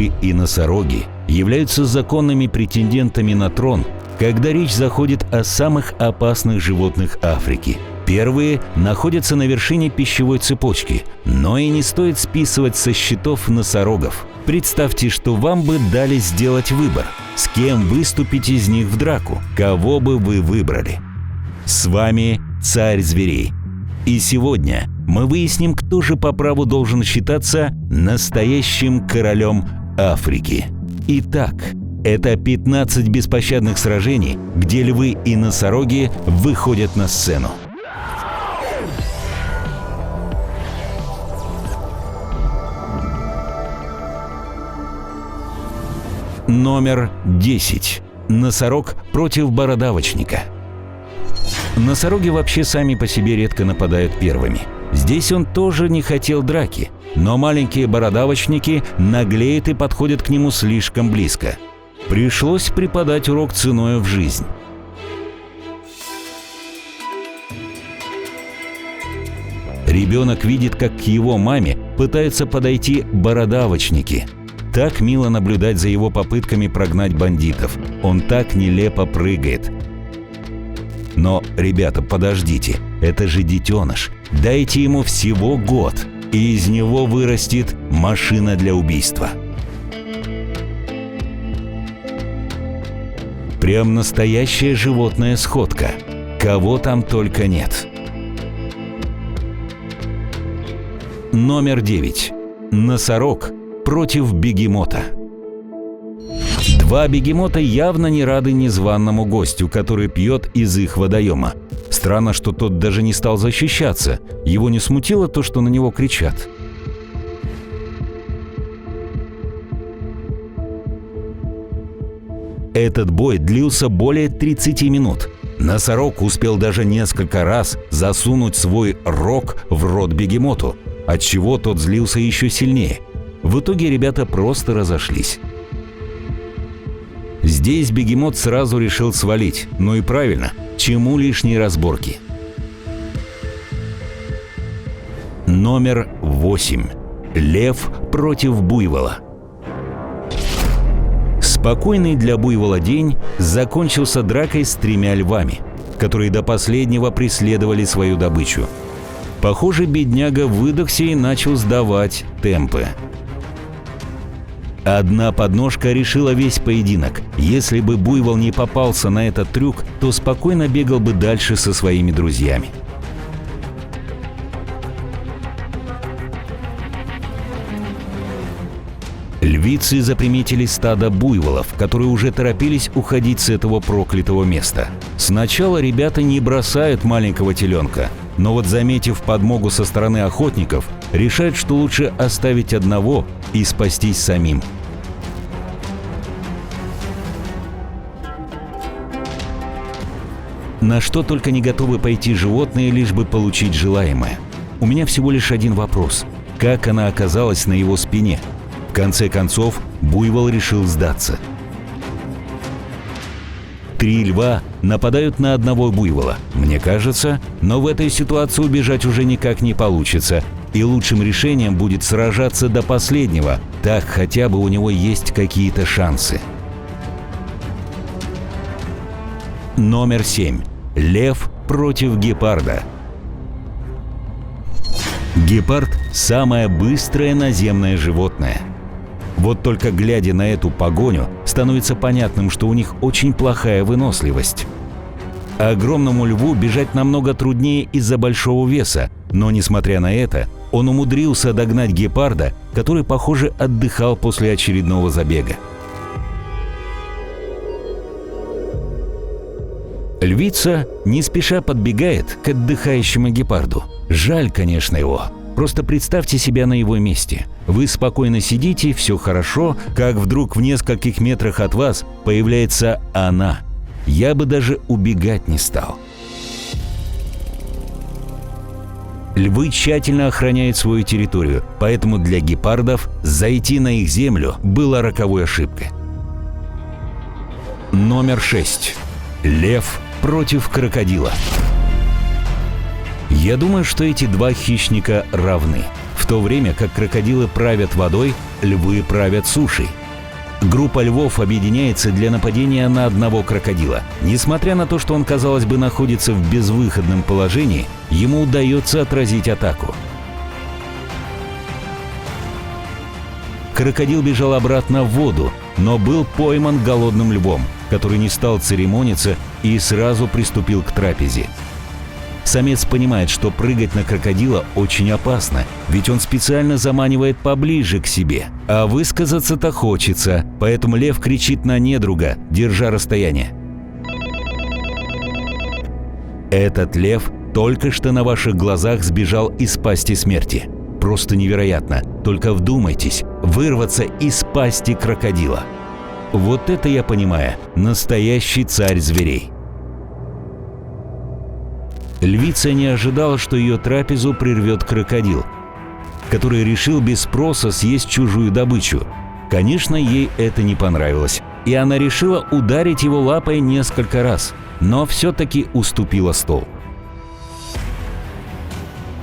Львы и носороги являются законными претендентами на трон, когда речь заходит о самых опасных животных Африки. Первые находятся на вершине пищевой цепочки, но и не стоит списывать со счетов носорогов. Представьте, что вам бы дали сделать выбор, с кем выступить из них в драку, кого бы вы выбрали. С вами царь зверей. И сегодня мы выясним, кто же по праву должен считаться настоящим королем Африки. Итак, это 15 беспощадных сражений, где львы и носороги выходят на сцену. Номер 10. Носорог против бородавочника. Носороги вообще сами по себе редко нападают первыми. Здесь он тоже не хотел драки, но маленькие бородавочники наглеют и подходят к нему слишком близко. Пришлось преподать урок ценою в жизнь. Ребенок видит, как к его маме пытаются подойти бородавочники. Так мило наблюдать за его попытками прогнать бандитов. Он так нелепо прыгает. Но, ребята, подождите, это же детеныш. Дайте ему всего год, и из него вырастет машина для убийства. Прям настоящая животная сходка. Кого там только нет. Номер 9. Носорог против бегемота. Два бегемота явно не рады незваному гостю, который пьет из их водоема. Странно, что тот даже не стал защищаться. Его не смутило то, что на него кричат. Этот бой длился более 30 минут. Носорог успел даже несколько раз засунуть свой рог в рот бегемоту, отчего тот злился еще сильнее. В итоге ребята просто разошлись. Здесь бегемот сразу решил свалить. Ну и правильно, чему лишние разборки? Номер 8. Лев против буйвола. Спокойный для буйвола день закончился дракой с 3 львами, которые до последнего преследовали свою добычу. Похоже, бедняга выдохся и начал сдавать темпы. Одна подножка решила весь поединок. Если бы буйвол не попался на этот трюк, то спокойно бегал бы дальше со своими друзьями. Львицы заприметили стадо буйволов, которые уже торопились уходить с этого проклятого места. Сначала ребята не бросают маленького теленка, но вот, заметив подмогу со стороны охотников, решают, что лучше оставить одного и спастись самим. На что только не готовы пойти животные, лишь бы получить желаемое. У меня всего лишь один вопрос. Как она оказалась на его спине? В конце концов, буйвол решил сдаться. 3 льва нападают на одного буйвола, мне кажется, но в этой ситуации убежать уже никак не получится, и лучшим решением будет сражаться до последнего, так хотя бы у него есть какие-то шансы. Номер 7. Лев против гепарда. Гепард – самое быстрое наземное животное. Вот только глядя на эту погоню, становится понятным, что у них очень плохая выносливость. Огромному льву бежать намного труднее из-за большого веса, но, несмотря на это, он умудрился догнать гепарда, который, похоже, отдыхал после очередного забега. Львица не спеша подбегает к отдыхающему гепарду. Жаль, конечно, его. Просто представьте себя на его месте. Вы спокойно сидите, все хорошо, как вдруг в нескольких метрах от вас появляется она. Я бы даже убегать не стал. Львы тщательно охраняют свою территорию, поэтому для гепардов зайти на их землю было роковой ошибкой. Номер 6. Лев против крокодила. Я думаю, что эти два хищника равны. В то время как крокодилы правят водой, львы правят сушей. Группа львов объединяется для нападения на одного крокодила. Несмотря на то, что он, казалось бы, находится в безвыходном положении, ему удается отразить атаку. Крокодил бежал обратно в воду, но был пойман голодным львом, который не стал церемониться и сразу приступил к трапезе. Самец понимает, что прыгать на крокодила очень опасно, ведь он специально заманивает поближе к себе. А высказаться-то хочется, поэтому лев кричит на недруга, держа расстояние. Этот лев только что на ваших глазах сбежал из пасти смерти. Просто невероятно, только вдумайтесь, вырваться из пасти крокодила. Вот это я понимаю, настоящий царь зверей. Львица не ожидала, что ее трапезу прервет крокодил, который решил без спроса съесть чужую добычу. Конечно, ей это не понравилось, и она решила ударить его лапой несколько раз, но все-таки уступила стол.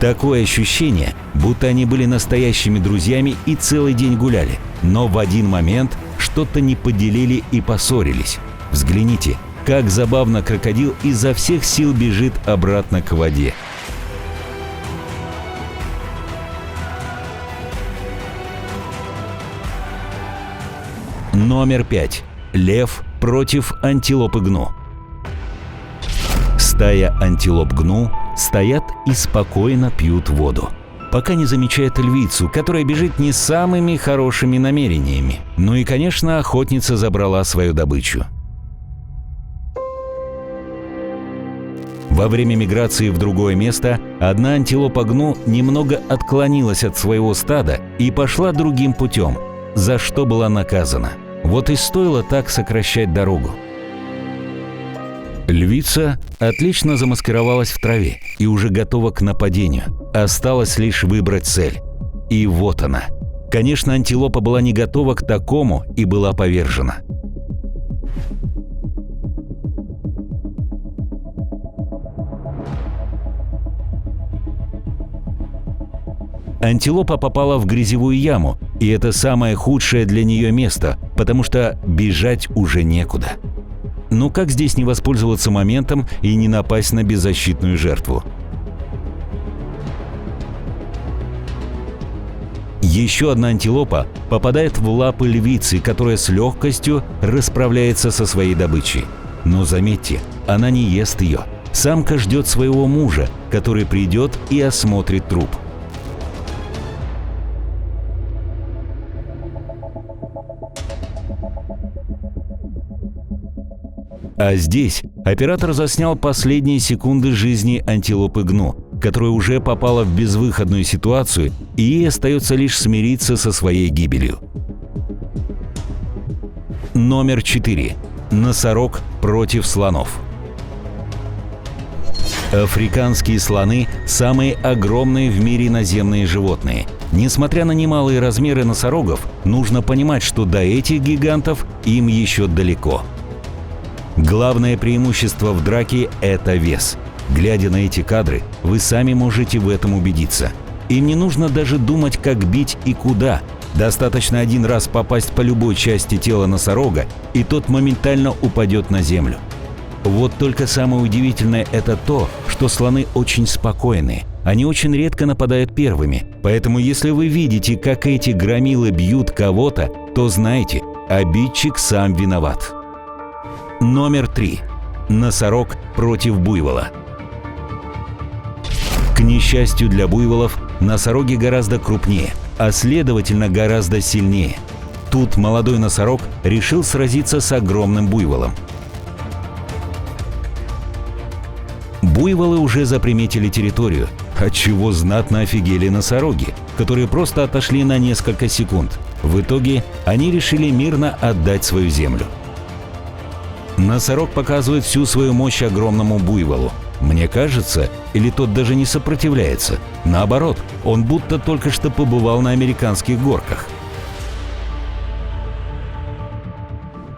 Такое ощущение, будто они были настоящими друзьями и целый день гуляли, но в один момент что-то не поделили и поссорились. Взгляните, как забавно крокодил изо всех сил бежит обратно к воде. Номер 5. Лев против антилопы гну. Стая антилоп гну стоят и спокойно пьют воду, пока не замечают львицу, которая бежит не самыми хорошими намерениями. Ну и, конечно, охотница забрала свою добычу. Во время миграции в другое место одна антилопа гну немного отклонилась от своего стада и пошла другим путем, за что была наказана. Вот и стоило так сокращать дорогу. Львица отлично замаскировалась в траве и уже готова к нападению. Осталось лишь выбрать цель. И вот она. Конечно, антилопа была не готова к такому и была повержена. Антилопа попала в грязевую яму, и это самое худшее для нее место, потому что бежать уже некуда. Ну как здесь не воспользоваться моментом и не напасть на беззащитную жертву? Еще одна антилопа попадает в лапы львицы, которая с легкостью расправляется со своей добычей. Но заметьте, она не ест ее. Самка ждет своего мужа, который придет и осмотрит труп. А здесь оператор заснял последние секунды жизни антилопы гну, которая уже попала в безвыходную ситуацию, и ей остается лишь смириться со своей гибелью. Номер 4. Носорог против слонов. Африканские слоны – самые огромные в мире наземные животные. Несмотря на немалые размеры носорогов, нужно понимать, что до этих гигантов им еще далеко. Главное преимущество в драке – это вес. Глядя на эти кадры, вы сами можете в этом убедиться. Им не нужно даже думать, как бить и куда. Достаточно один раз попасть по любой части тела носорога, и тот моментально упадет на землю. Вот только самое удивительное – это то, что слоны очень спокойные. Они очень редко нападают первыми. Поэтому если вы видите, как эти громилы бьют кого-то, то знайте – обидчик сам виноват. Номер 3. Носорог против буйвола. К несчастью для буйволов, носороги гораздо крупнее, а следовательно гораздо сильнее. Тут молодой носорог решил сразиться с огромным буйволом. Буйволы уже заприметили территорию, отчего знатно офигели носороги, которые просто отошли на несколько секунд. В итоге они решили мирно отдать свою землю. Носорог показывает всю свою мощь огромному буйволу. Мне кажется, или тот даже не сопротивляется. Наоборот, он будто только что побывал на американских горках.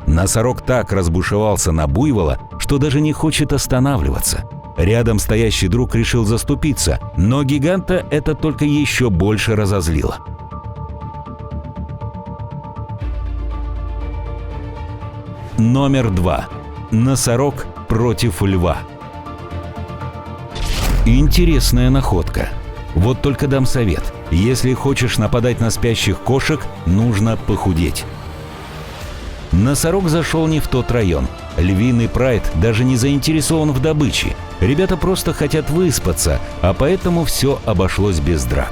Носорог так разбушевался на буйвола, что даже не хочет останавливаться. Рядом стоящий друг решил заступиться, но гиганта это только еще больше разозлило. Номер 2. Носорог против льва. Интересная находка. Вот только дам совет. Если хочешь нападать на спящих кошек, нужно похудеть. Носорог зашел не в тот район. Львиный прайд даже не заинтересован в добыче. Ребята просто хотят выспаться, а поэтому все обошлось без драк.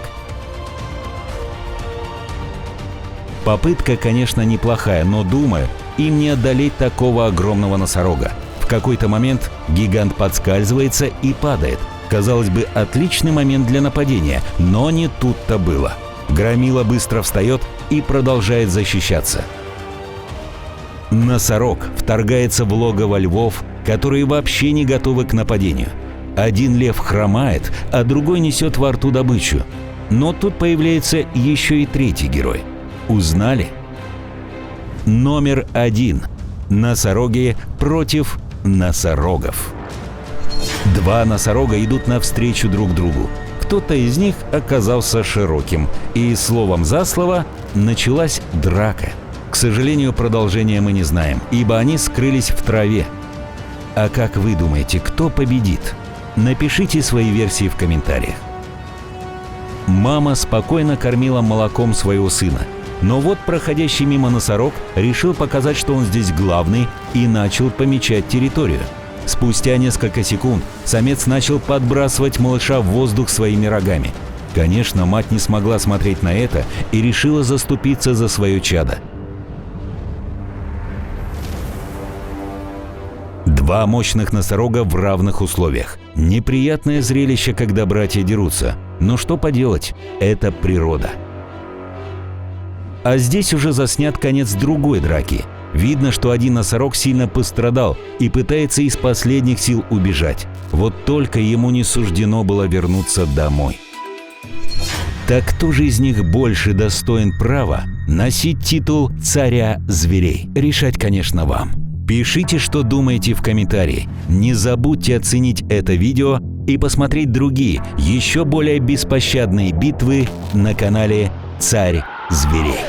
Попытка, конечно, неплохая, но думаю, им не одолеть такого огромного носорога. В какой-то момент гигант подскальзывается и падает. Казалось бы, отличный момент для нападения, но не тут-то было. Громила быстро встает и продолжает защищаться. Носорог вторгается в логово львов, которые вообще не готовы к нападению. Один лев хромает, а другой несет во рту добычу. Но тут появляется еще и третий герой. Узнали? Номер 1. Носороги против носорогов. Два носорога идут навстречу друг другу. Кто-то из них оказался широким, и словом за слово началась драка. К сожалению, продолжения мы не знаем, ибо они скрылись в траве. А как вы думаете, кто победит? Напишите свои версии в комментариях. Мама спокойно кормила молоком своего сына. Но вот проходящий мимо носорог решил показать, что он здесь главный, и начал помечать территорию. Спустя несколько секунд самец начал подбрасывать малыша в воздух своими рогами. Конечно, мать не смогла смотреть на это и решила заступиться за свое чадо. Два мощных носорога в равных условиях. Неприятное зрелище, когда братья дерутся. Но что поделать, это природа. А здесь уже заснят конец другой драки. Видно, что один носорог сильно пострадал и пытается из последних сил убежать. Вот только ему не суждено было вернуться домой. Так кто же из них больше достоин права носить титул царя зверей? Решать, конечно, вам. Пишите, что думаете в комментарии. Не забудьте оценить это видео и посмотреть другие, еще более беспощадные битвы на канале «Царь зверей».